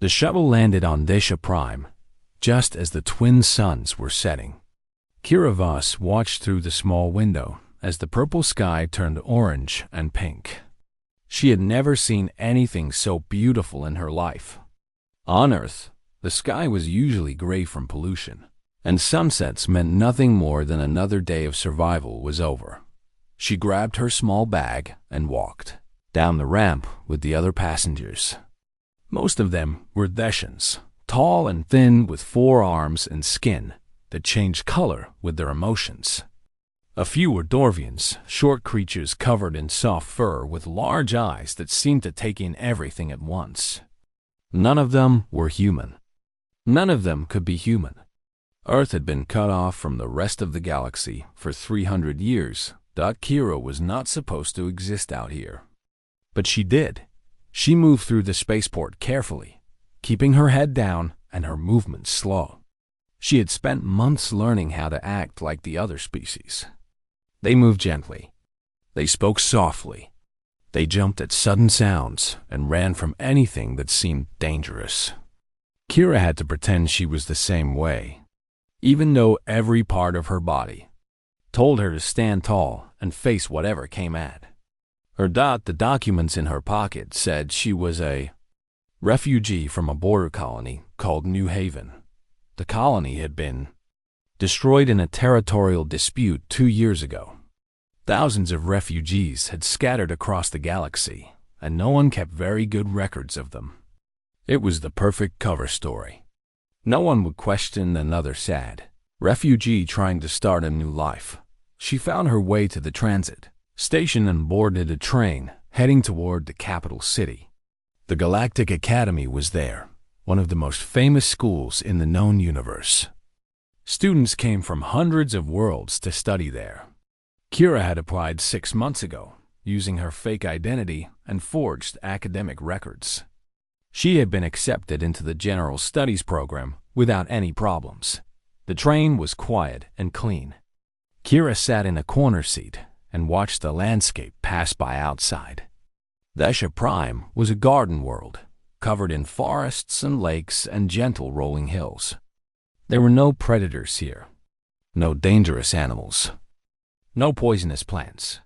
The shuttle landed on Desha Prime, just as the twin suns were setting. Kira Voss watched through the small window as the purple sky turned orange and pink. She had never seen anything so beautiful in her life. On Earth, the sky was usually gray from pollution, and sunsets meant nothing more than another day of survival was over. She grabbed her small bag and walked down the ramp with the other passengers. Most of them were Thesians, tall and thin with 4 arms and skin that changed color with their emotions. A few were Dorvians, short creatures covered in soft fur with large eyes that seemed to take in everything at once. None of them were human. None of them could be human. Earth had been cut off from the rest of the galaxy for 300 years. Kira was not supposed to exist out here. But she did. She moved through the spaceport carefully, keeping her head down and her movements slow. She had spent months learning how to act like the other species. They moved gently. They spoke softly. They jumped at sudden sounds and ran from anything that seemed dangerous. Kira had to pretend she was the same way, even though every part of her body told her to stand tall and face whatever came at her. The documents in her pocket said she was a refugee from a border colony called New Haven. The colony had been destroyed in a territorial dispute 2 years ago. Thousands of refugees had scattered across the galaxy, and no one kept very good records of them. It was the perfect cover story. No one would question another sad refugee trying to start a new life. She found her way to the transit station and boarded a train heading toward the capital city. The Galactic Academy was there, one of the most famous schools in the known universe. Students came from hundreds of worlds to study there. Kira had applied 6 months ago, using her fake identity and forged academic records. She had been accepted into the General Studies program without any problems. The train was quiet and clean. Kira sat in a corner seat and watched the landscape pass by outside. Desha Prime was a garden world, covered in forests and lakes and gentle rolling hills. There were no predators here, no dangerous animals, no poisonous plants.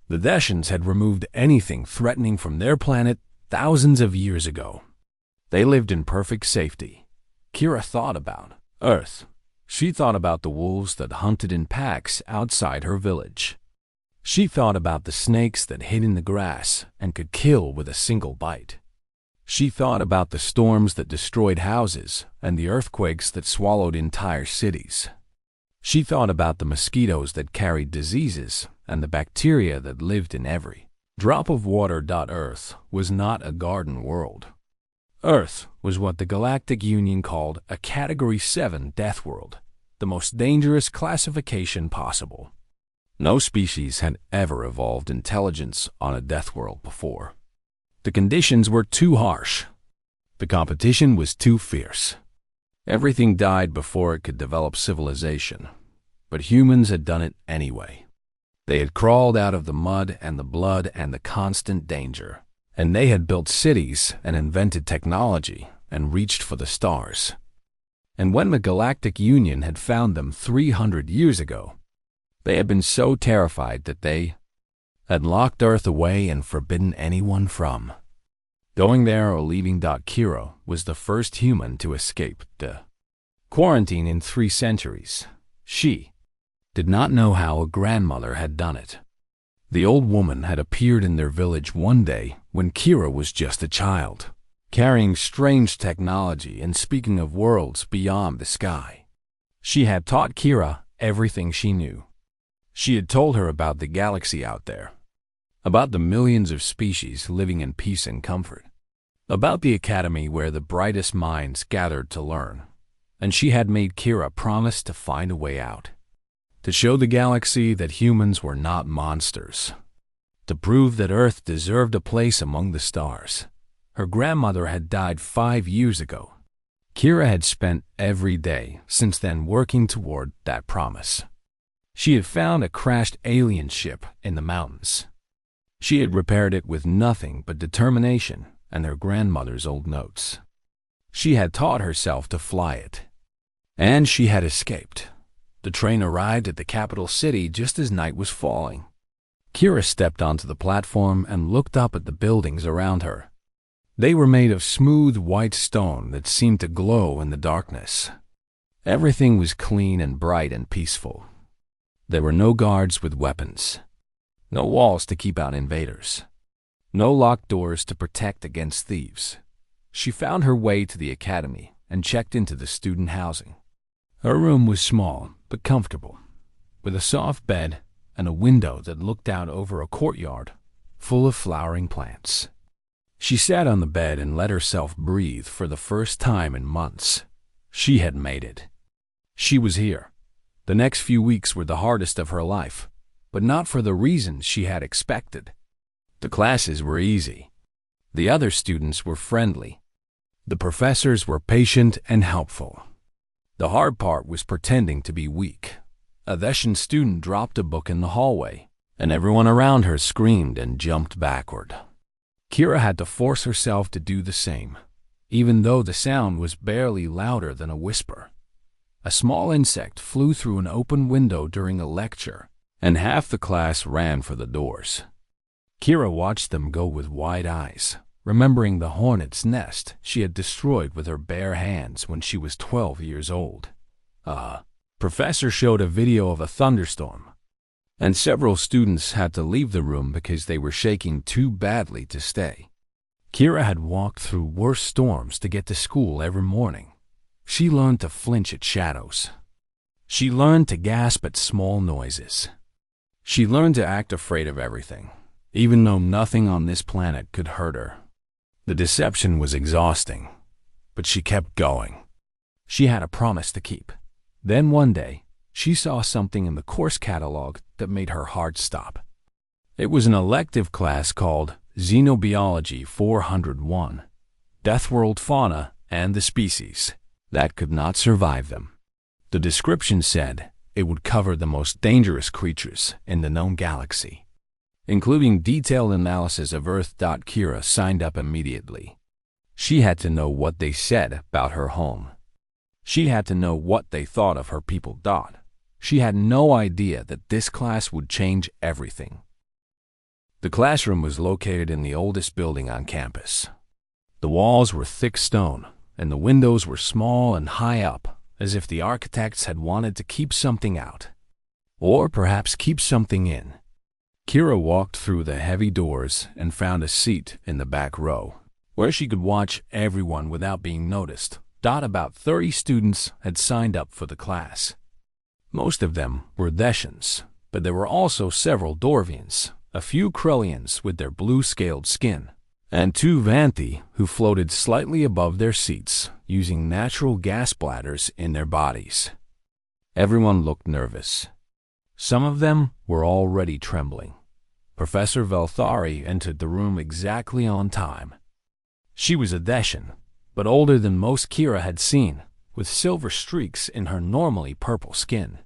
The Desians had removed anything threatening from their planet thousands of years ago. They lived in perfect safety. Kira thought about Earth. She thought about the wolves that hunted in packs outside her village. She thought about the snakes that hid in the grass and could kill with a single bite. She thought about the storms that destroyed houses and the earthquakes that swallowed entire cities. She thought about the mosquitoes that carried diseases and the bacteria that lived in every drop of water. Earth was not a garden world. Earth was what the Galactic Union called a Category 7 Deathworld, the most dangerous classification possible. No species had ever evolved intelligence on a Deathworld before. The conditions were too harsh. The competition was too fierce. Everything died before it could develop civilization, but humans had done it anyway. They had crawled out of the mud and the blood and the constant danger, and they had built cities and invented technology and reached for the stars. And when the Galactic Union had found them 300 years ago, they had been so terrified that they had locked Earth away and forbidden anyone from going there or leaving. Kira was the first human to escape the quarantine in 3 centuries. She did not know how a grandmother had done it. The old woman had appeared in their village one day when Kira was just a child, carrying strange technology and speaking of worlds beyond the sky. She had taught Kira everything she knew. She had told her about the galaxy out there, about the millions of species living in peace and comfort, about the academy where the brightest minds gathered to learn, and she had made Kira promise to find a way out, to show the galaxy that humans were not monsters, to prove that Earth deserved a place among the stars. Her grandmother had died 5 years ago. Kira had spent every day since then working toward that promise. She had found a crashed alien ship in the mountains. She had repaired it with nothing but determination and her grandmother's old notes. She had taught herself to fly it. And she had escaped. The train arrived at the capital city just as night was falling. Kira stepped onto the platform and looked up at the buildings around her. They were made of smooth white stone that seemed to glow in the darkness. Everything was clean and bright and peaceful. There were no guards with weapons, no walls to keep out invaders, no locked doors to protect against thieves. She found her way to the academy and checked into the student housing. Her room was small but comfortable, with a soft bed and a window that looked out over a courtyard full of flowering plants. She sat on the bed and let herself breathe for the first time in months. She had made it. She was here. The next few weeks were the hardest of her life, but not for the reasons she had expected. The classes were easy. The other students were friendly. The professors were patient and helpful. The hard part was pretending to be weak. A Theshan student dropped a book in the hallway, and everyone around her screamed and jumped backward. Kira had to force herself to do the same, even though the sound was barely louder than a whisper. A small insect flew through an open window during a lecture, and half the class ran for the doors. Kira watched them go with wide eyes, remembering the hornet's nest she had destroyed with her bare hands when she was 12 years old. Professor showed a video of a thunderstorm, and several students had to leave the room because they were shaking too badly to stay. Kira had walked through worse storms to get to school every morning. She learned to flinch at shadows. She learned to gasp at small noises. She learned to act afraid of everything, even though nothing on this planet could hurt her. The deception was exhausting, but she kept going. She had a promise to keep. Then one day, she saw something in the course catalog that made her heart stop. It was an elective class called Xenobiology 401, Deathworld Fauna and the Species that could not survive them. The description said it would cover the most dangerous creatures in the known galaxy, including detailed analysis of Earth. Kira signed up immediately. She had to know what they said about her home. She had to know what they thought of her people. She had no idea that this class would change everything. The classroom was located in the oldest building on campus. The walls were thick stone, and the windows were small and high up, as if the architects had wanted to keep something out, or perhaps keep something in. Kira walked through the heavy doors and found a seat in the back row, where she could watch everyone without being noticed. About 30 students had signed up for the class. Most of them were Theshans, but there were also several Dorvians, a few Krellians with their blue-scaled skin, and 2 Vanthi who floated slightly above their seats using natural gas bladders in their bodies. Everyone looked nervous. Some of them were already trembling. Professor Velthari entered the room exactly on time. She was a Theshan, but older than most Kira had seen, with silver streaks in her normally purple skin.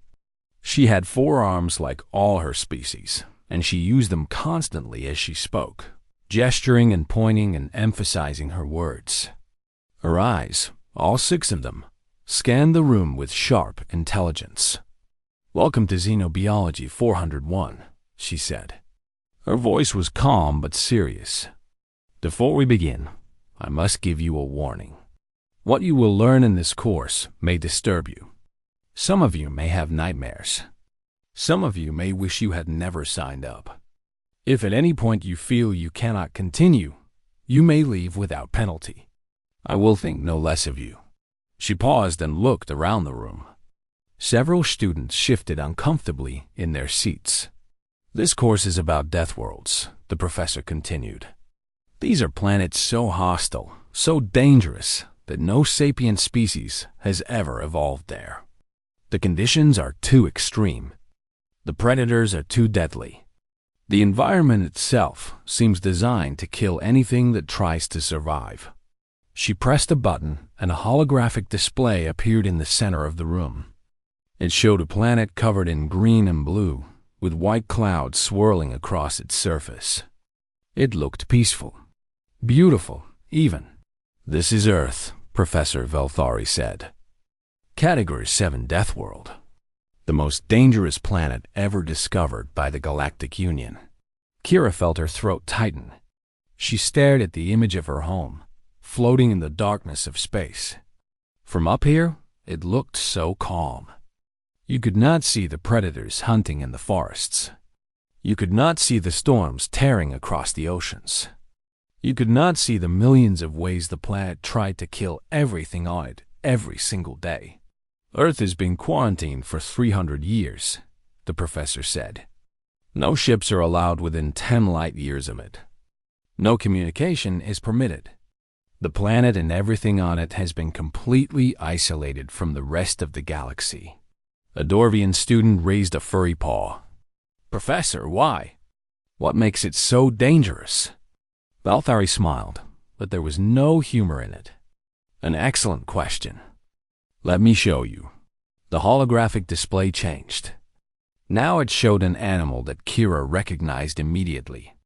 She had 4 arms like all her species, and she used them constantly as she spoke, gesturing and pointing and emphasizing her words. Her eyes, all 6 of them, scanned the room with sharp intelligence. "Welcome to Xenobiology 401, she said. Her voice was calm but serious. "Before we begin, I must give you a warning. What you will learn in this course may disturb you. Some of you may have nightmares. Some of you may wish you had never signed up. If at any point you feel you cannot continue, you may leave without penalty. I will think no less of you." She paused and looked around the room. Several students shifted uncomfortably in their seats. "This course is about Deathworlds," the professor continued. "These are planets so hostile, so dangerous, that no sapient species has ever evolved there. The conditions are too extreme. The predators are too deadly. The environment itself seems designed to kill anything that tries to survive." She pressed a button, and a holographic display appeared in the center of the room. It showed a planet covered in green and blue, with white clouds swirling across its surface. It looked peaceful. Beautiful, even. "This is Earth," Professor Velthari said. Category 7 Deathworld, the most dangerous planet ever discovered by the Galactic Union. Kira felt her throat tighten. She stared at the image of her home, floating in the darkness of space. From up here, it looked so calm. You could not see the predators hunting in the forests. You could not see the storms tearing across the oceans. You could not see the millions of ways the planet tried to kill everything on it every single day. Earth has been quarantined for 300 years, the professor said. No ships are allowed within 10 light years of it. No communication is permitted. The planet and everything on it has been completely isolated from the rest of the galaxy. A Dorvian student raised a furry paw. Professor, why? What makes it so dangerous? Velthari smiled, but there was no humor in it. An excellent question. Let me show you. The holographic display changed. Now it showed an animal that Kira recognized immediately.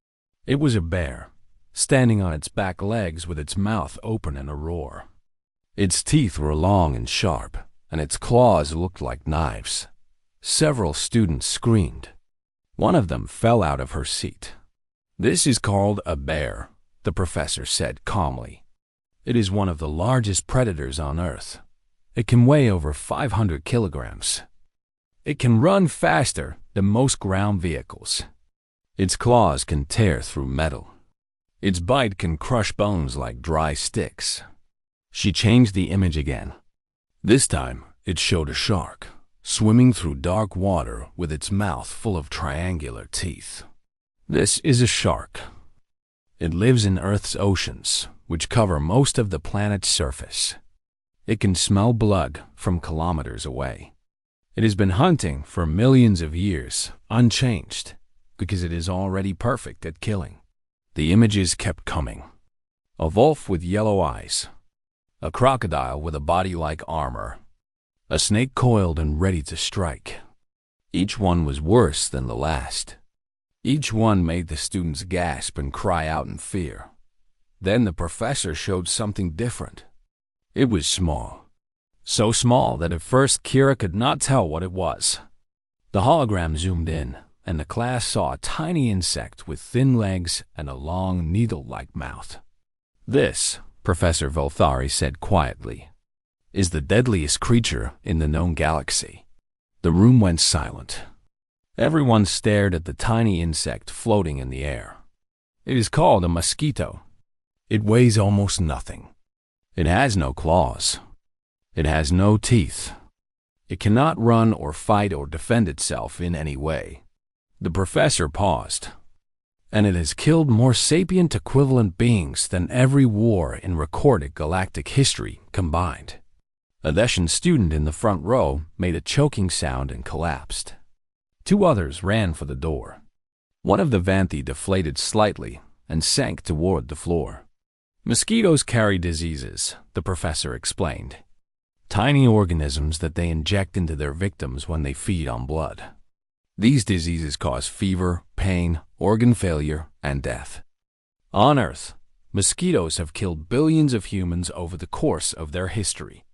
It was a bear, standing on its back legs with its mouth open in a roar. Its teeth were long and sharp, and its claws looked like knives. Several students screamed. One of them fell out of her seat. This is called a bear, the professor said calmly. It is one of the largest predators on Earth. It can weigh over 500 kilograms. It can run faster than most ground vehicles. Its claws can tear through metal. Its bite can crush bones like dry sticks. She changed the image again. This time, it showed a shark, swimming through dark water with its mouth full of triangular teeth. This is a shark. It lives in Earth's oceans, which cover most of the planet's surface. It can smell blood from kilometers away. It has been hunting for millions of years, unchanged, because it is already perfect at killing. The images kept coming. A wolf with yellow eyes. A crocodile with a body like armor. A snake coiled and ready to strike. Each one was worse than the last. Each one made the students gasp and cry out in fear. Then the professor showed something different. It was small. So small that at first Kira could not tell what it was. The hologram zoomed in, and the class saw a tiny insect with thin legs and a long needle-like mouth. This, Professor Velthari said quietly, is the deadliest creature in the known galaxy. The room went silent. Everyone stared at the tiny insect floating in the air. It is called a mosquito. It weighs almost nothing. It has no claws. It has no teeth. It cannot run or fight or defend itself in any way. The professor paused. And it has killed more sapient equivalent beings than every war in recorded galactic history combined. A Deshan student in the front row made a choking sound and collapsed. Two others ran for the door. One of the Vanthi deflated slightly and sank toward the floor. Mosquitoes carry diseases, the professor explained. Tiny organisms that they inject into their victims when they feed on blood. These diseases cause fever, pain, organ failure, and death. On Earth, mosquitoes have killed billions of humans over the course of their history.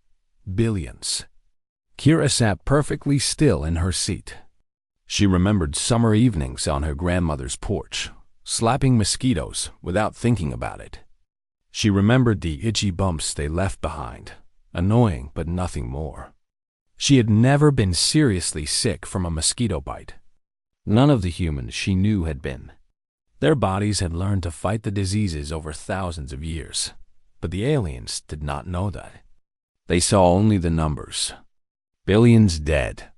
Billions. Kira sat perfectly still in her seat. She remembered summer evenings on her grandmother's porch, slapping mosquitoes without thinking about it. She remembered the itchy bumps they left behind, annoying but nothing more. She had never been seriously sick from a mosquito bite. None of the humans she knew had been. Their bodies had learned to fight the diseases over thousands of years, but the aliens did not know that. They saw only the numbers. Billions dead.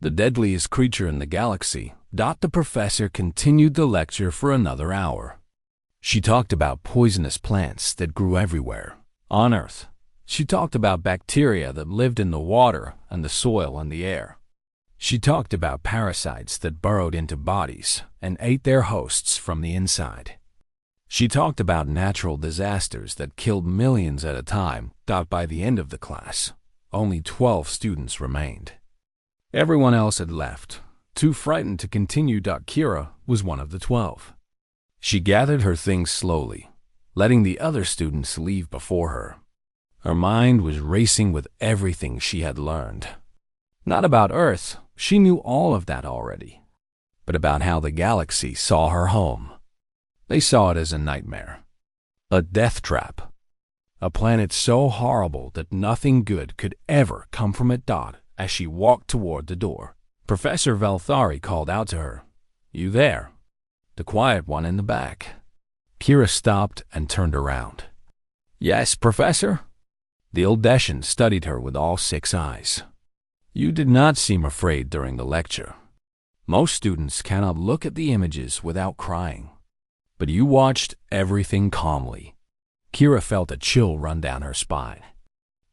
The deadliest creature in the galaxy. The professor continued the lecture for another hour. She talked about poisonous plants that grew everywhere, on Earth. She talked about bacteria that lived in the water and the soil and the air. She talked about parasites that burrowed into bodies and ate their hosts from the inside. She talked about natural disasters that killed millions at a time. By the end of the class, only 12 students remained. Everyone else had left, too frightened to continue. Kira was one of the 12. She gathered her things slowly, letting the other students leave before her. Her mind was racing with everything she had learned. Not about Earth, she knew all of that already, but about how the galaxy saw her home. They saw it as a nightmare, a death trap, a planet so horrible that nothing good could ever come from it. As she walked toward the door, Professor Valthari called out to her, "You there?" The quiet one in the back. Kira stopped and turned around. "Yes, Professor?" The Oldeshan studied her with all 6 eyes. "You did not seem afraid during the lecture. Most students cannot look at the images without crying. But you watched everything calmly." Kira felt a chill run down her spine.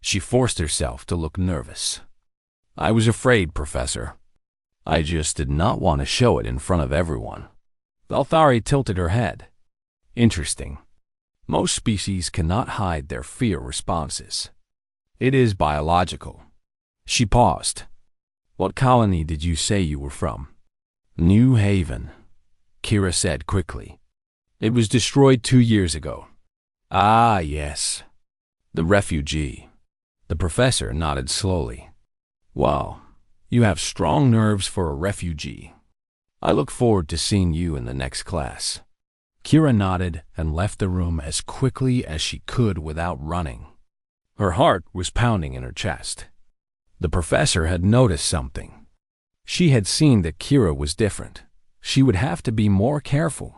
She forced herself to look nervous. "I was afraid, Professor. I just did not want to show it in front of everyone." Valthari tilted her head. "Interesting. Most species cannot hide their fear responses. It is biological." She paused. "What colony did you say you were from?" "New Haven," Kira said quickly. "It was destroyed 2 years ago." "Ah, yes. The refugee." The professor nodded slowly. "Well, you have strong nerves for a refugee. I look forward to seeing you in the next class." Kira nodded and left the room as quickly as she could without running. Her heart was pounding in her chest. The professor had noticed something. She had seen that Kira was different. She would have to be more careful.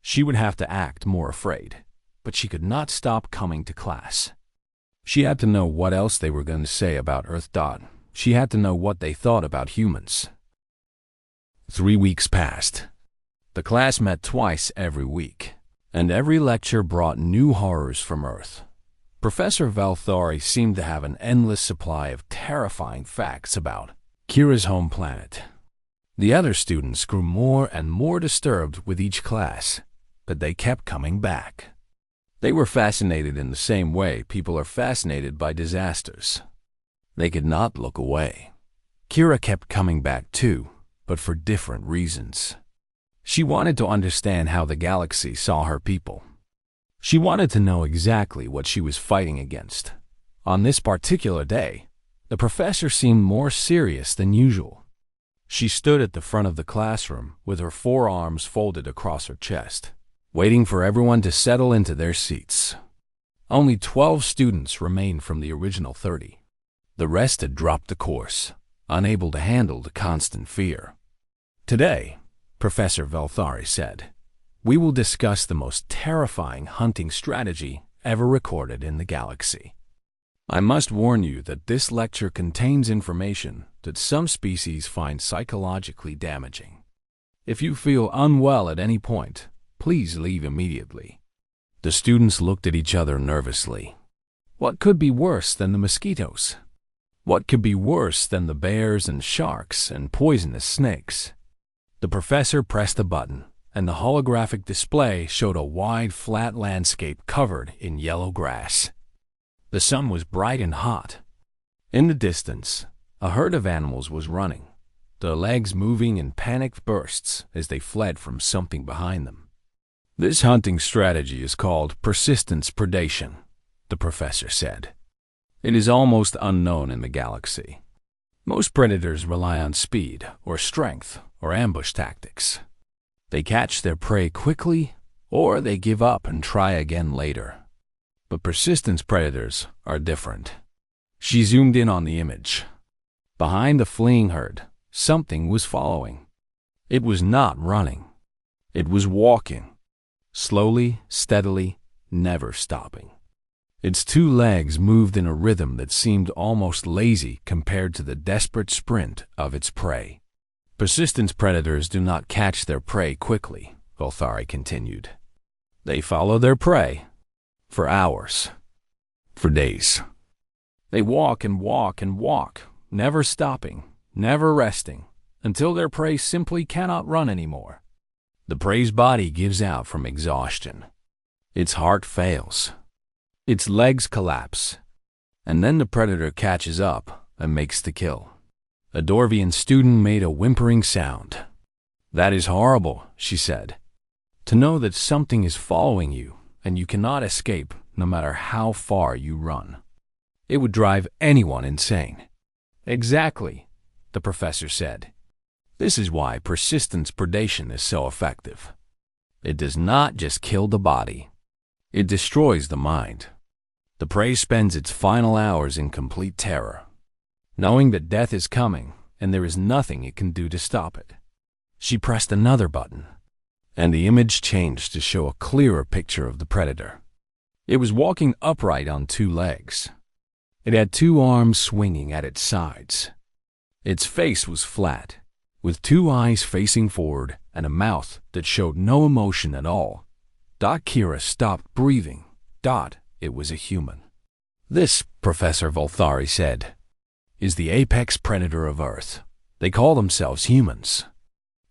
She would have to act more afraid, but she could not stop coming to class. She had to know what else they were going to say about Earth. She had to know what they thought about humans. 3 weeks passed. The class met twice every week, and every lecture brought new horrors from Earth. Professor Valthari seemed to have an endless supply of terrifying facts about Kira's home planet. The other students grew more and more disturbed with each class, but they kept coming back. They were fascinated in the same way people are fascinated by disasters. They could not look away. Kira kept coming back too, but for different reasons. She wanted to understand how the galaxy saw her people. She wanted to know exactly what she was fighting against. On this particular day, the professor seemed more serious than usual. She stood at the front of the classroom with her forearms folded across her chest, waiting for everyone to settle into their seats. Only 12 students remained from the original 30. The rest had dropped the course, unable to handle the constant fear. "Today," Professor Valthari said, "we will discuss the most terrifying hunting strategy ever recorded in the galaxy. I must warn you that this lecture contains information that some species find psychologically damaging. If you feel unwell at any point, please leave immediately." The students looked at each other nervously. What could be worse than the mosquitoes? What could be worse than the bears and sharks and poisonous snakes? The professor pressed a button, and the holographic display showed a wide, flat landscape covered in yellow grass. The sun was bright and hot. In the distance, a herd of animals was running, their legs moving in panicked bursts as they fled from something behind them. "This hunting strategy is called persistence predation," the professor said. "It is almost unknown in the galaxy. Most predators rely on speed or strength or ambush tactics. They catch their prey quickly, or they give up and try again later. But persistence predators are different." She zoomed in on the image. Behind the fleeing herd, something was following. It was not running. It was walking. Slowly, steadily, never stopping. Its 2 legs moved in a rhythm that seemed almost lazy compared to the desperate sprint of its prey. "Persistence predators do not catch their prey quickly," Valthari continued. "They follow their prey for hours, for days. They walk and walk and walk, never stopping, never resting, until their prey simply cannot run anymore. The prey's body gives out from exhaustion. Its heart fails. Its legs collapse. And then the predator catches up and makes the kill." A Dorvian student made a whimpering sound. "That is horrible," she said. "To know that something is following you and you cannot escape no matter how far you run." It would drive anyone insane. Exactly, the professor said. This is why persistence predation is so effective. It does not just kill the body. It destroys the mind. The prey spends its final hours in complete terror, knowing that death is coming and there is nothing it can do to stop it. She pressed another button, and the image changed to show a clearer picture of the predator. It was walking upright on two legs. It had two arms swinging at its sides. Its face was flat, with two eyes facing forward and a mouth that showed no emotion at all. Kira stopped breathing. It was a human. This, Professor Volthari said, is the apex predator of Earth. They call themselves humans.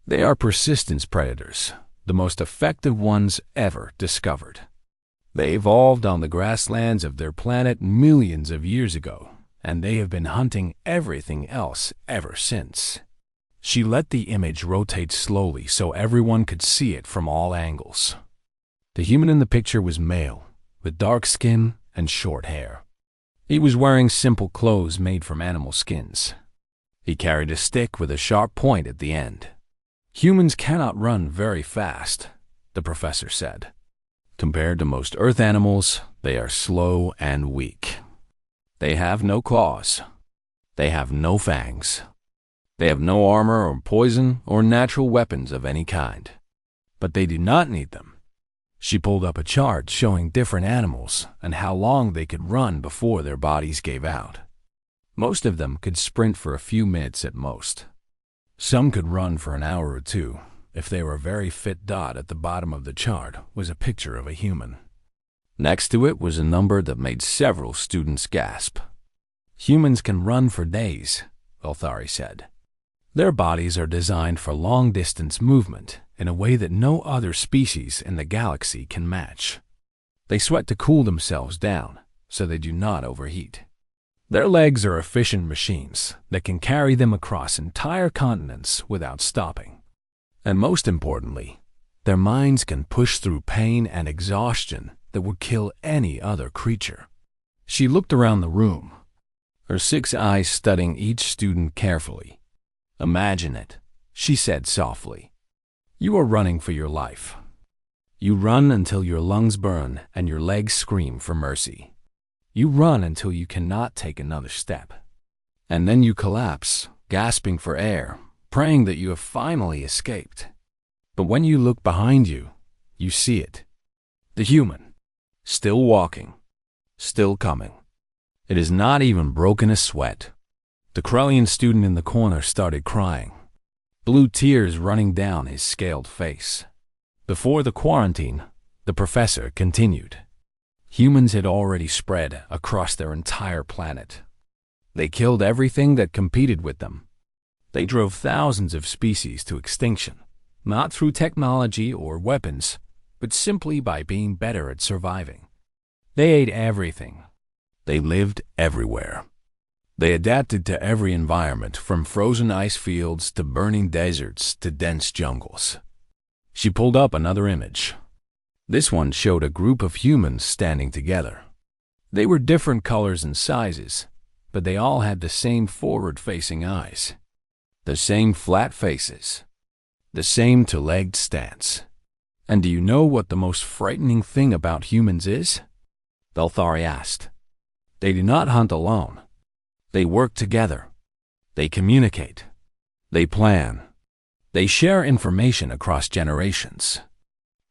They are persistence predators, the most effective ones ever discovered. They evolved on the grasslands of their planet millions of years ago, and they have been hunting everything else ever since. She let the image rotate slowly so everyone could see it from all angles. The human in the picture was male, with dark skin and short hair. He was wearing simple clothes made from animal skins. He carried a stick with a sharp point at the end. Humans cannot run very fast, the professor said. Compared to most Earth animals, they are slow and weak. They have no claws. They have no fangs. They have no armor or poison or natural weapons of any kind. But they do not need them. She pulled up a chart showing different animals and how long they could run before their bodies gave out. Most of them could sprint for a few minutes at most. Some could run for an hour or two. If they were a very fit, dot at the bottom of the chart was a picture of a human. Next to it was a number that made several students gasp. Humans can run for days, Volthari said. Their bodies are designed for long-distance movement in a way that no other species in the galaxy can match. They sweat to cool themselves down so they do not overheat. Their legs are efficient machines that can carry them across entire continents without stopping. And most importantly, their minds can push through pain and exhaustion that would kill any other creature. She looked around the room, her 6 eyes studying each student carefully. Imagine it, she said softly. You are running for your life. You run until your lungs burn and your legs scream for mercy. You run until you cannot take another step. And then you collapse, gasping for air, praying that you have finally escaped. But when you look behind you, you see it. The human, still walking, still coming. It has not even broken a sweat. The Krellian student in the corner started crying, blue tears running down his scaled face. Before the quarantine, the professor continued. Humans had already spread across their entire planet. They killed everything that competed with them. They drove thousands of species to extinction, not through technology or weapons, but simply by being better at surviving. They ate everything. They lived everywhere. They adapted to every environment, from frozen ice fields to burning deserts to dense jungles. She pulled up another image. This one showed a group of humans standing together. They were different colors and sizes, but they all had the same forward-facing eyes, the same flat faces, the same two-legged stance. And do you know what the most frightening thing about humans is? Volthari asked. They do not hunt alone. They work together. They communicate. They plan. They share information across generations.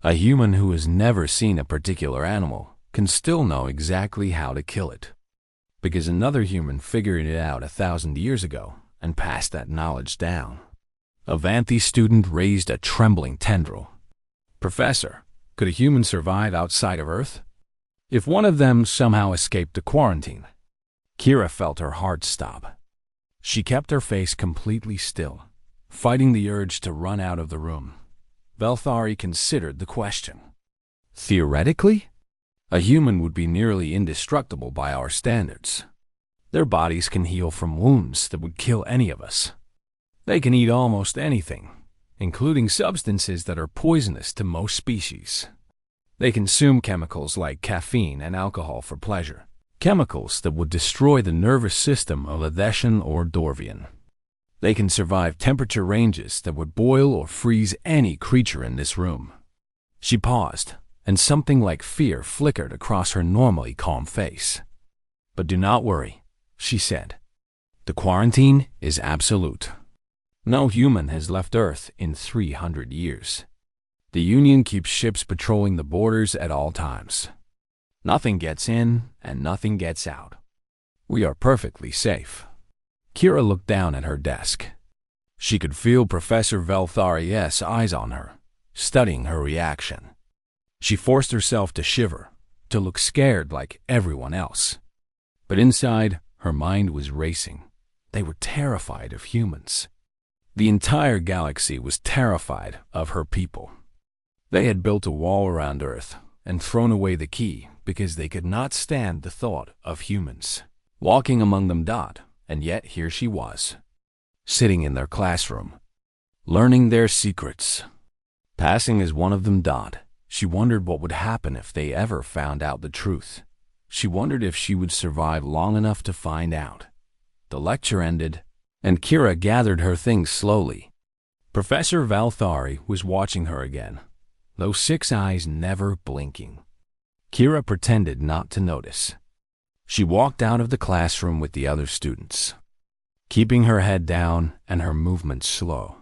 A human who has never seen a particular animal can still know exactly how to kill it, because another human figured it out 1,000 years ago and passed that knowledge down. A Vanthi student raised a trembling tendril. Professor, could a human survive outside of Earth? If one of them somehow escaped to quarantine? Kira felt her heart stop. She kept her face completely still, fighting the urge to run out of the room. Volthari considered the question. Theoretically, a human would be nearly indestructible by our standards. Their bodies can heal from wounds that would kill any of us. They can eat almost anything, including substances that are poisonous to most species. They consume chemicals like caffeine and alcohol for pleasure, chemicals that would destroy the nervous system of a Theshan or Dorvian. They can survive temperature ranges that would boil or freeze any creature in this room. She paused, and something like fear flickered across her normally calm face. But do not worry, she said. The quarantine is absolute. No human has left Earth in 300 years. The Union keeps ships patrolling the borders at all times. Nothing gets in and nothing gets out. We are perfectly safe. Kira looked down at her desk. She could feel Professor Velthari's eyes on her, studying her reaction. She forced herself to shiver, to look scared like everyone else. But inside, her mind was racing. They were terrified of humans. The entire galaxy was terrified of her people. They had built a wall around Earth and thrown away the key because they could not stand the thought of humans walking among them. And yet here she was, sitting in their classroom, learning their secrets. Passing as one of them. She wondered what would happen if they ever found out the truth. She wondered if she would survive long enough to find out. The lecture ended, and Kira gathered her things slowly. Professor Velthari was watching her again, those 6 eyes never blinking. Kira pretended not to notice. She walked out of the classroom with the other students, keeping her head down and her movements slow.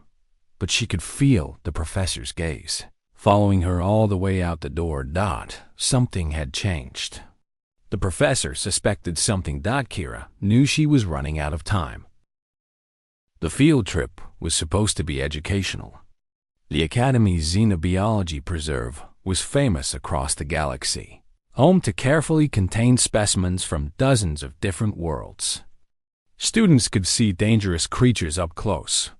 But she could feel the professor's gaze, following her all the way out the door. Something had changed. The professor suspected something. Kira knew she was running out of time. The field trip was supposed to be educational. The Academy's Xenobiology Preserve was famous across the galaxy, home to carefully contained specimens from dozens of different worlds. Students could see dangerous creatures up close,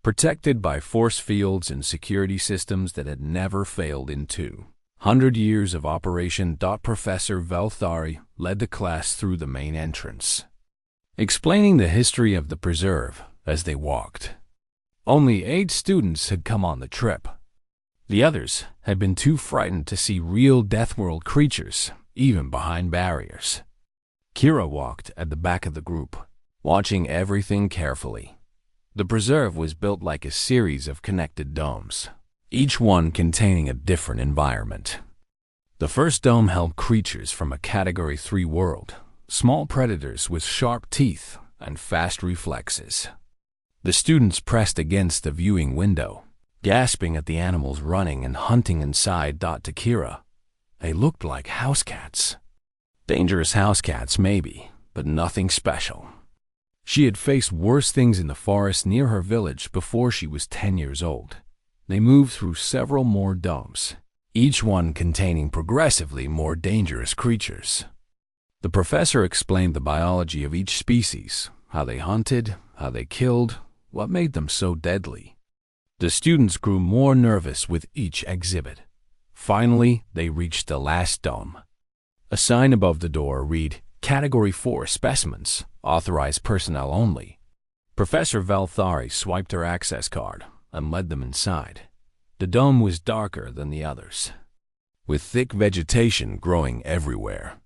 protected by force fields and security systems that had never failed in 200 years of operation. Professor Velthari led the class through the main entrance, explaining the history of the preserve as they walked. Only 8 students had come on the trip. The others had been too frightened to see real Deathworld creatures, even behind barriers. Kira walked at the back of the group, watching everything carefully. The preserve was built like a series of connected domes, each one containing a different environment. The first dome held creatures from a Category 3 world, small predators with sharp teeth and fast reflexes. The students pressed against the viewing window, gasping at the animals running and hunting inside. To Kira, they looked like house cats. Dangerous house cats, maybe, but nothing special. She had faced worse things in the forest near her village before she was 10 years old. They moved through several more domes, each one containing progressively more dangerous creatures. The professor explained the biology of each species, how they hunted, how they killed, what made them so deadly. The students grew more nervous with each exhibit. Finally, they reached the last dome. A sign above the door read, Category 4 Specimens, Authorized Personnel Only. Professor Velthari swiped her access card and led them inside. The dome was darker than the others, with thick vegetation growing everywhere.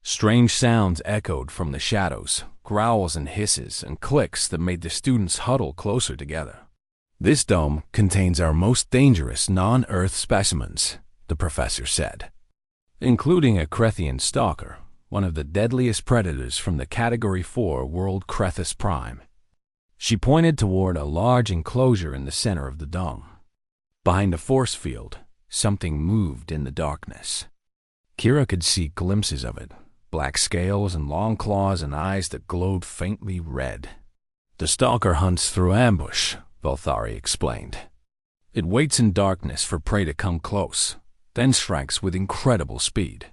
Strange sounds echoed from the shadows, growls and hisses and clicks that made the students huddle closer together. This dome contains our most dangerous non-Earth specimens, the professor said, including a Crethian stalker, one of the deadliest predators from the Category 4 world Crethus Prime. She pointed toward a large enclosure in the center of the dome. Behind a force field, something moved in the darkness. Kira could see glimpses of it, black scales and long claws and eyes that glowed faintly red. The stalker hunts through ambush, Velthari explained. It waits in darkness for prey to come close, then strikes with incredible speed.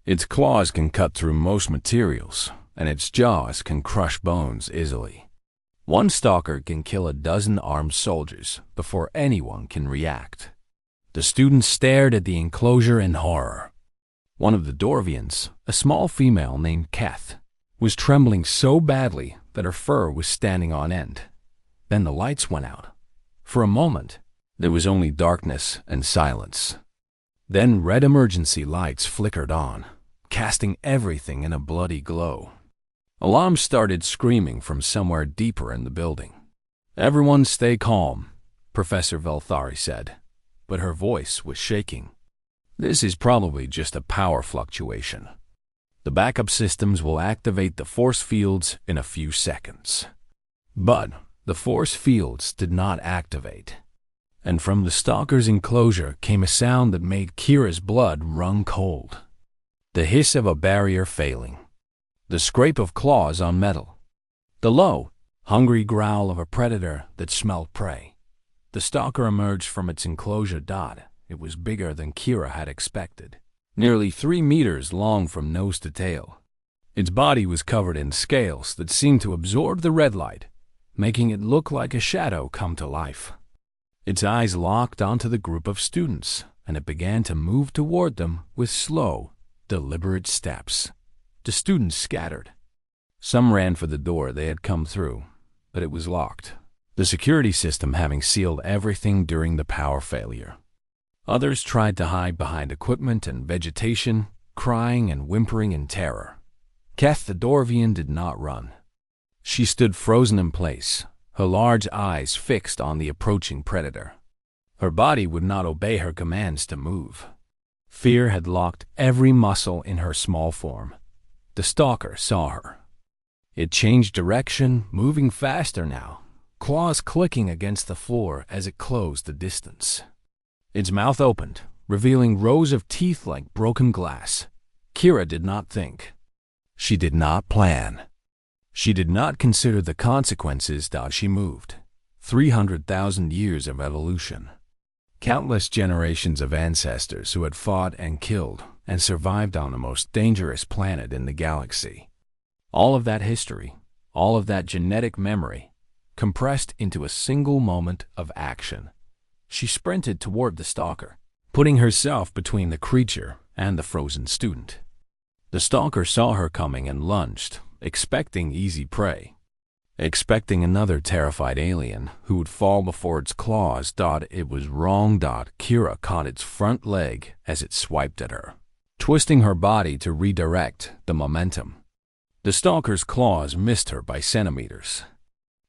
Its claws can cut through most materials, and its jaws can crush bones easily. One stalker can kill a dozen armed soldiers before anyone can react. The students stared at the enclosure in horror. One of the Dorvians, a small female named Keth, was trembling so badly that her fur was standing on end. Then the lights went out. For a moment, there was only darkness and silence. Then red emergency lights flickered on, casting everything in a bloody glow. Alarms started screaming from somewhere deeper in the building. "Everyone stay calm," Professor Velthari said, but her voice was shaking. "This is probably just a power fluctuation. The backup systems will activate the force fields in a few seconds." But the force fields did not activate, and from the stalker's enclosure came a sound that made Kira's blood run cold. The hiss of a barrier failing, the scrape of claws on metal, the low, hungry growl of a predator that smelled prey. The stalker emerged from its enclosure. It was bigger than Kira had expected, nearly 3 meters long from nose to tail. Its body was covered in scales that seemed to absorb the red light, making it look like a shadow come to life. Its eyes locked onto the group of students, and it began to move toward them with slow, deliberate steps. The students scattered. Some ran for the door they had come through, but it was locked, the security system having sealed everything during the power failure. Others tried to hide behind equipment and vegetation, crying and whimpering in terror. Keth the Dorvian did not run. She stood frozen in place, her large eyes fixed on the approaching predator. Her body would not obey her commands to move. Fear had locked every muscle in her small form. The stalker saw her. It changed direction, moving faster now, claws clicking against the floor as it closed the distance. Its mouth opened, revealing rows of teeth like broken glass. Kira did not think. She did not plan. She did not consider the consequences. She moved. 300,000 years of evolution. Countless generations of ancestors who had fought and killed and survived on the most dangerous planet in the galaxy. All of that history, all of that genetic memory, compressed into a single moment of action. She sprinted toward the stalker, putting herself between the creature and the frozen student. The stalker saw her coming and lunged, expecting easy prey, expecting another terrified alien who would fall before its claws. It was wrong. Kira caught its front leg as it swiped at her, twisting her body to redirect the momentum. The stalker's claws missed her by centimeters.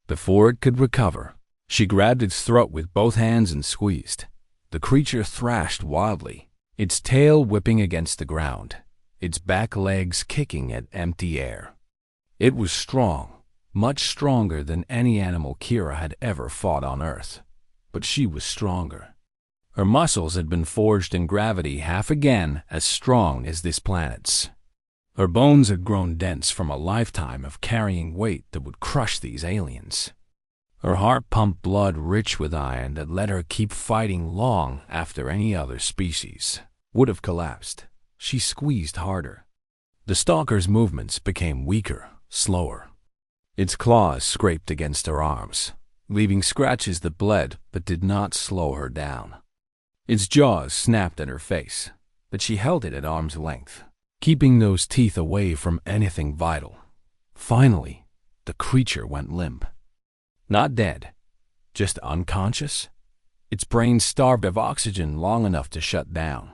Before it could recover, she grabbed its throat with both hands and squeezed. The creature thrashed wildly, its tail whipping against the ground, its back legs kicking at empty air. It was strong, much stronger than any animal Kira had ever fought on Earth. But she was stronger. Her muscles had been forged in gravity half again as strong as this planet's. Her bones had grown dense from a lifetime of carrying weight that would crush these aliens. Her heart pumped blood rich with iron that let her keep fighting long after any other species would have collapsed. She squeezed harder. The stalker's movements became weaker, slower. Its claws scraped against her arms, leaving scratches that bled but did not slow her down. Its jaws snapped at her face, but she held it at arm's length, keeping those teeth away from anything vital. Finally, the creature went limp. Not dead, just unconscious. Its brain starved of oxygen long enough to shut down.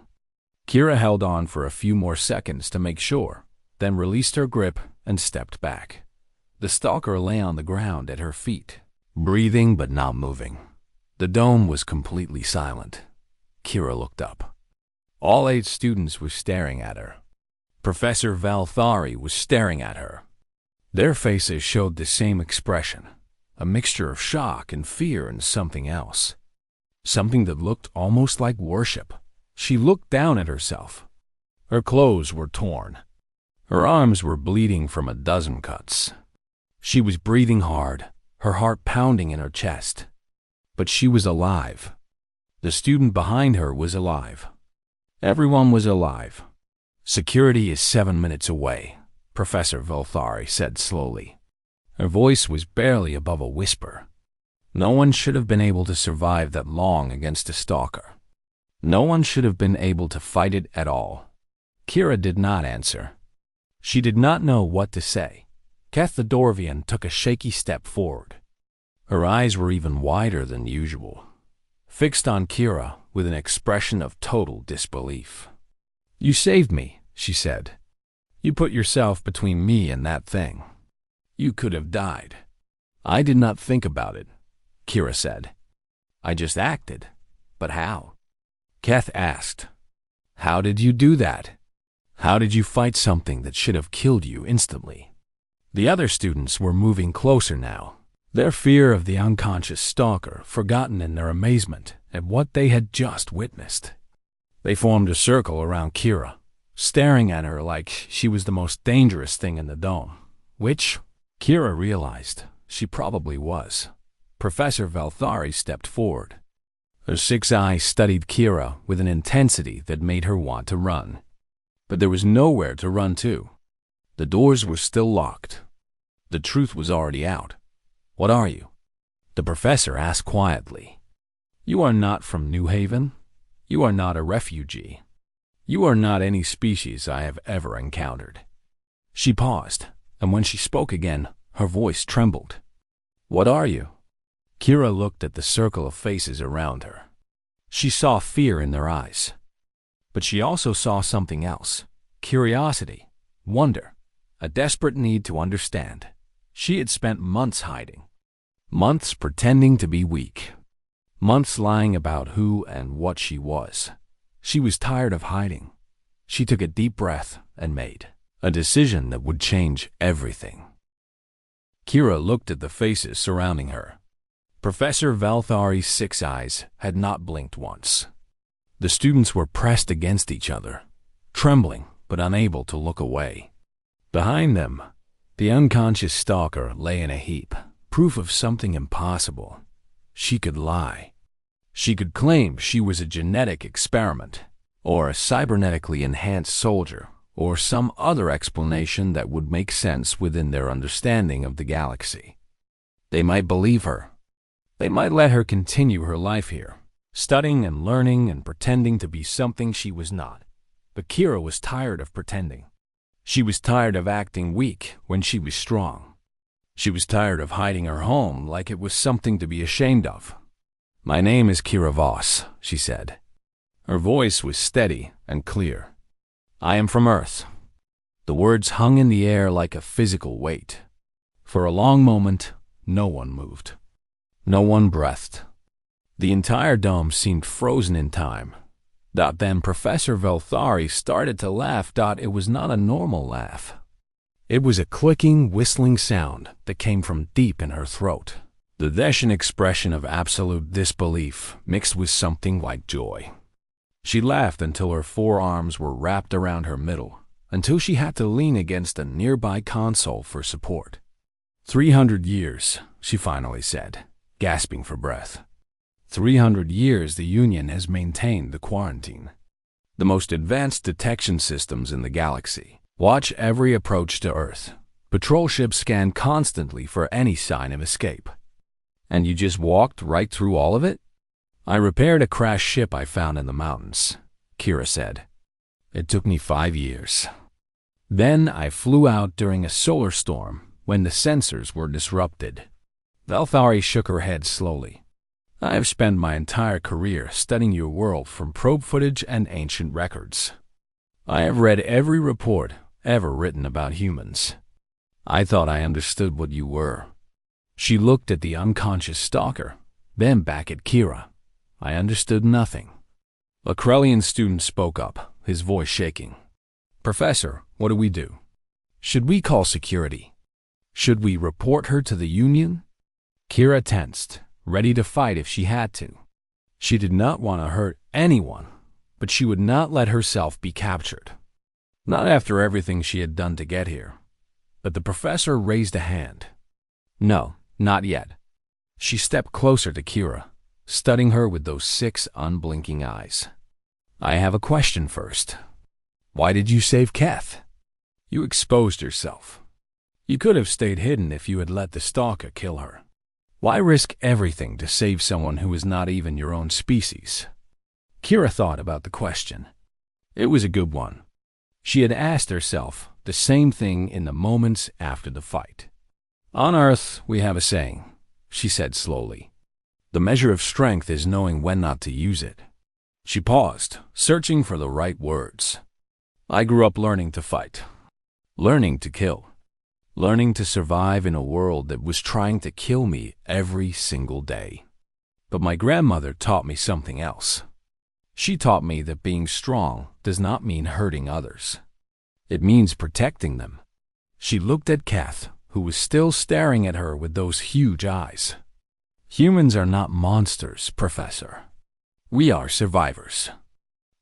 Kira held on for a few more seconds to make sure, then released her grip and stepped back. The stalker lay on the ground at her feet, breathing but not moving. The dome was completely silent. Kira looked up. All 8 students were staring at her. Professor Velthari was staring at her. Their faces showed the same expression, a mixture of shock and fear and something else. Something that looked almost like worship. She looked down at herself. Her clothes were torn. Her arms were bleeding from a dozen cuts. She was breathing hard, her heart pounding in her chest. But she was alive. The student behind her was alive. Everyone was alive. "Security is 7 minutes away," Professor Velthari said slowly. Her voice was barely above a whisper. No one should have been able to survive that long against a stalker. No one should have been able to fight it at all. Kira did not answer. She did not know what to say. Keth the Dorvian took a shaky step forward. Her eyes were even wider than usual, fixed on Kira with an expression of total disbelief. "You saved me," she said. You put yourself between me and that thing. You could have died." "I did not think about it," Kira said. "I just acted. But how?" Keth asked. "How did you do that? How did you fight something that should have killed you instantly?" The other students were moving closer now, their fear of the unconscious stalker forgotten in their amazement at what they had just witnessed. They formed a circle around Kira, staring at her like she was the most dangerous thing in the dome, which, Kira realized, she probably was. Professor Valthari stepped forward. Her six eyes studied Kira with an intensity that made her want to run. But there was nowhere to run to. The doors were still locked. The truth was already out. "What are you?" the professor asked quietly. "You are not from New Haven. You are not a refugee. You are not any species I have ever encountered." She paused, and when she spoke again, her voice trembled. "What are you?" Kira looked at the circle of faces around her. She saw fear in their eyes. But she also saw something else: curiosity, wonder, a desperate need to understand. She had spent months hiding, months pretending to be weak, months lying about who and what she was. She was tired of hiding. She took a deep breath and made a decision that would change everything. Kira looked at the faces surrounding her. Professor Valthari's six eyes had not blinked once. The students were pressed against each other, trembling but unable to look away. Behind them, the unconscious stalker lay in a heap, proof of something impossible. She could lie. She could claim she was a genetic experiment, or a cybernetically enhanced soldier, or some other explanation that would make sense within their understanding of the galaxy. They might believe her. They might let her continue her life here, studying and learning and pretending to be something she was not. But Kira was tired of pretending. She was tired of acting weak when she was strong. She was tired of hiding her home like it was something to be ashamed of. "My name is Kira Voss," she said. Her voice was steady and clear. "I am from Earth." The words hung in the air like a physical weight. For a long moment, no one moved. No one breathed. The entire dome seemed frozen in time. Then Professor Valthari started to laugh. It was not a normal laugh. It was a clicking, whistling sound that came from deep in her throat. The Deshan expression of absolute disbelief mixed with something like joy. She laughed until her forearms were wrapped around her middle, until she had to lean against a nearby console for support. 300 years, she finally said, gasping for breath. 300 years the Union has maintained the quarantine. The most advanced detection systems in the galaxy watch every approach to Earth. Patrol ships scan constantly for any sign of escape. And you just walked right through all of it? "I repaired a crashed ship I found in the mountains," Kira said. "It took me 5 years. Then I flew out during a solar storm when the sensors were disrupted." Valthari shook her head slowly. "I have spent my entire career studying your world from probe footage and ancient records. I have read every report ever written about humans. I thought I understood what you were." She looked at the unconscious stalker, then back at Kira. "I understood nothing." A Krellian student spoke up, his voice shaking. "Professor, what do we do? Should we call security? Should we report her to the Union?" Kira tensed, ready to fight if she had to. She did not want to hurt anyone, but she would not let herself be captured. Not after everything she had done to get here. But the professor raised a hand. "No, not yet." She stepped closer to Kira, studying her with those 6 unblinking eyes. "I have a question first. Why did you save Keth? You exposed yourself. You could have stayed hidden if you had let the stalker kill her. Why risk everything to save someone who is not even your own species?" Kira thought about the question. It was a good one. She had asked herself the same thing in the moments after the fight. "On Earth, we have a saying," she said slowly. "The measure of strength is knowing when not to use it." She paused, searching for the right words. "I grew up learning to fight. Learning to kill. Learning to survive in a world that was trying to kill me every single day. But my grandmother taught me something else. She taught me that being strong does not mean hurting others. It means protecting them. She looked at Kath, who was still staring at her with those huge eyes. Humans are not monsters, Professor. We are survivors.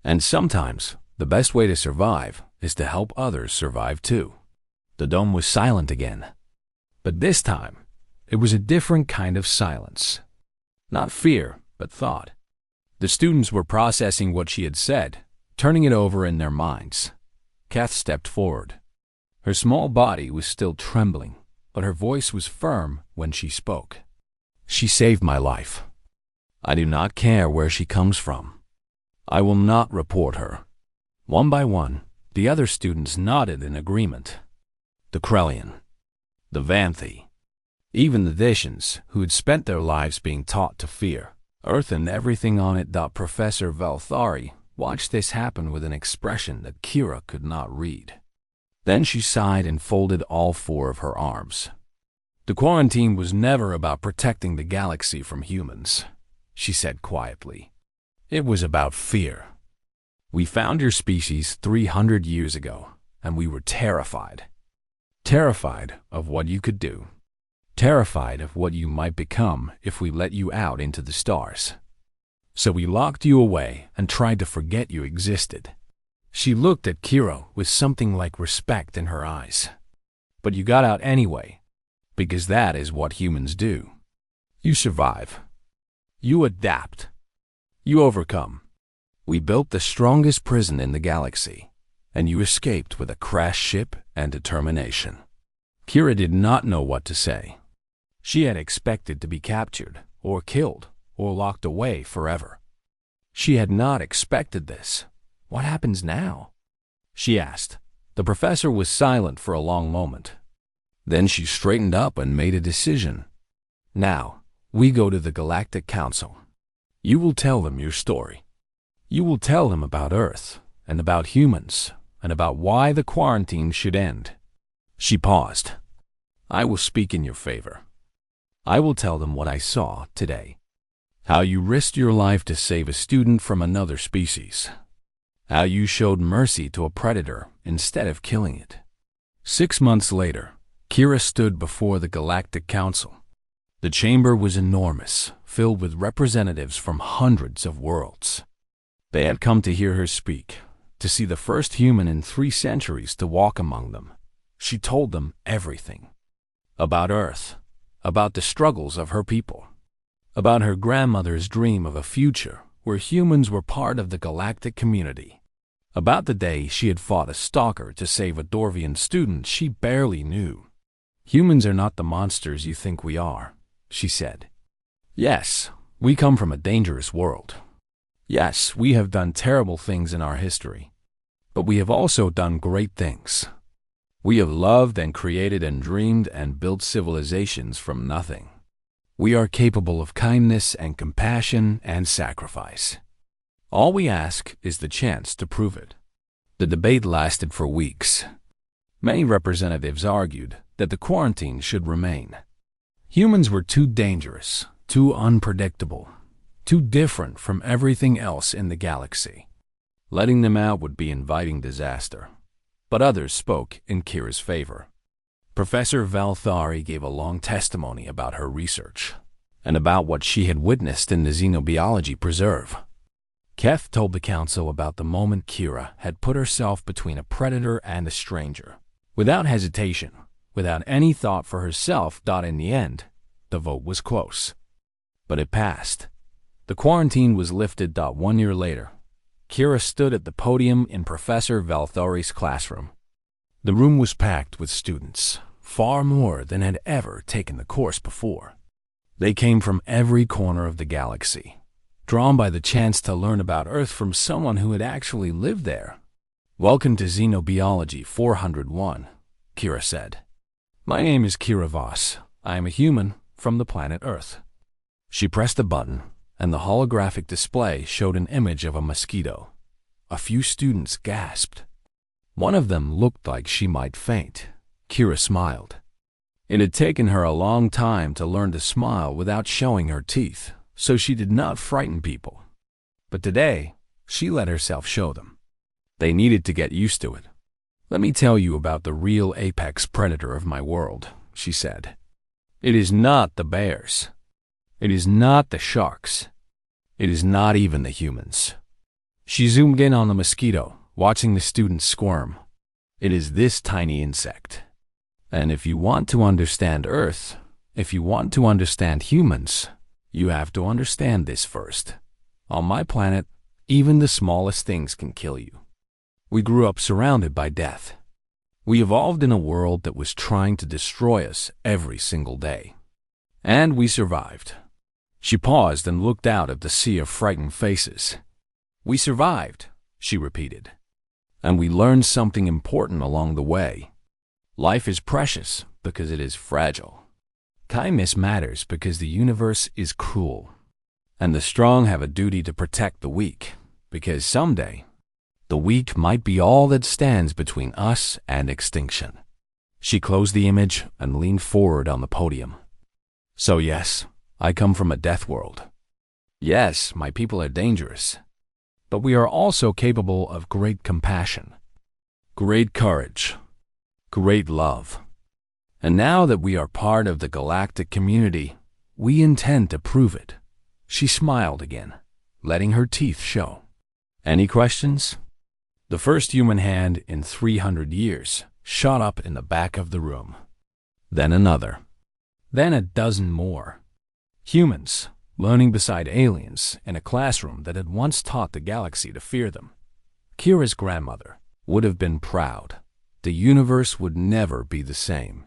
And sometimes, the best way to survive is to help others survive too. The dome was silent again. But this time, it was a different kind of silence. Not fear, but thought. The students were processing what she had said, turning it over in their minds. Kath stepped forward. Her small body was still trembling, but her voice was firm when she spoke. She saved my life. I do not care where she comes from. I will not report her. One by one, the other students nodded in agreement. The Krellian, the Vanthi, even the Dishans, who had spent their lives being taught to fear Earth and everything on it. Professor Valthari watched this happen with an expression that Kira could not read. Then she sighed and folded all four of her arms. The quarantine was never about protecting the galaxy from humans, she said quietly. It was about fear. We found your species 300 years ago, and we were terrified. Terrified of what you could do. Terrified of what you might become if we let you out into the stars. So we locked you away and tried to forget you existed. She looked at Kira with something like respect in her eyes. But you got out anyway, because that is what humans do. You survive. You adapt. You overcome. We built the strongest prison in the galaxy, and you escaped with a crashed ship and determination. Kira did not know what to say. She had expected to be captured, or killed, or locked away forever. She had not expected this. What happens now? She asked. The professor was silent for a long moment. Then she straightened up and made a decision. Now, we go to the Galactic Council. You will tell them your story. You will tell them about Earth, and about humans, and about why the quarantine should end. She paused. I will speak in your favor. I will tell them what I saw today. How you risked your life to save a student from another species. How you showed mercy to a predator instead of killing it. 6 months later, Kira stood before the Galactic Council. The chamber was enormous, filled with representatives from hundreds of worlds. They had come to hear her speak, to see the first human in 3 centuries to walk among them. She told them everything. About Earth, about the struggles of her people, about her grandmother's dream of a future where humans were part of the galactic community, about the day she had fought a stalker to save a Dorvian student she barely knew. Humans are not the monsters you think we are, she said. Yes, we come from a dangerous world. Yes, we have done terrible things in our history, but we have also done great things. We have loved and created and dreamed and built civilizations from nothing. We are capable of kindness and compassion and sacrifice. All we ask is the chance to prove it. The debate lasted for weeks. Many representatives argued that the quarantine should remain. Humans were too dangerous, too unpredictable, too different from everything else in the galaxy. Letting them out would be inviting disaster. But others spoke in Kira's favor. Professor Valthari gave a long testimony about her research and about what she had witnessed in the xenobiology preserve. Keth told the council about the moment Kira had put herself between a predator and a stranger. Without hesitation, without any thought for herself. In the end, the vote was close. But it passed. The quarantine was lifted. 1 year later, Kira stood at the podium in Professor Valthari's classroom. The room was packed with students, far more than had ever taken the course before. They came from every corner of the galaxy, drawn by the chance to learn about Earth from someone who had actually lived there. Welcome to Xenobiology 401, Kira said. My name is Kira Voss. I am a human from the planet Earth. She pressed a button, and the holographic display showed an image of a mosquito. A few students gasped. One of them looked like she might faint. Kira smiled. It had taken her a long time to learn to smile without showing her teeth, so she did not frighten people. But today, she let herself show them. They needed to get used to it. "Let me tell you about the real apex predator of my world," she said. "It is not the bears. It is not the sharks. It is not even the humans." She zoomed in on the mosquito, watching the students squirm. "It is this tiny insect. And if you want to understand Earth, if you want to understand humans, you have to understand this first. On my planet, even the smallest things can kill you. We grew up surrounded by death. We evolved in a world that was trying to destroy us every single day. And we survived." She paused and looked out at the sea of frightened faces. "We survived," she repeated. "And we learned something important along the way. Life is precious because it is fragile. Kindness matters because the universe is cruel. And the strong have a duty to protect the weak, because someday, the weak might be all that stands between us and extinction." She closed the image and leaned forward on the podium. "So yes, I come from a death world. Yes, my people are dangerous. But we are also capable of great compassion, great courage, great love. And now that we are part of the galactic community, we intend to prove it." She smiled again, letting her teeth show. "Any questions?" The first human hand in 300 years shot up in the back of the room. Then another. Then a dozen more. Humans, learning beside aliens in a classroom that had once taught the galaxy to fear them. Kira's grandmother would have been proud. The universe would never be the same.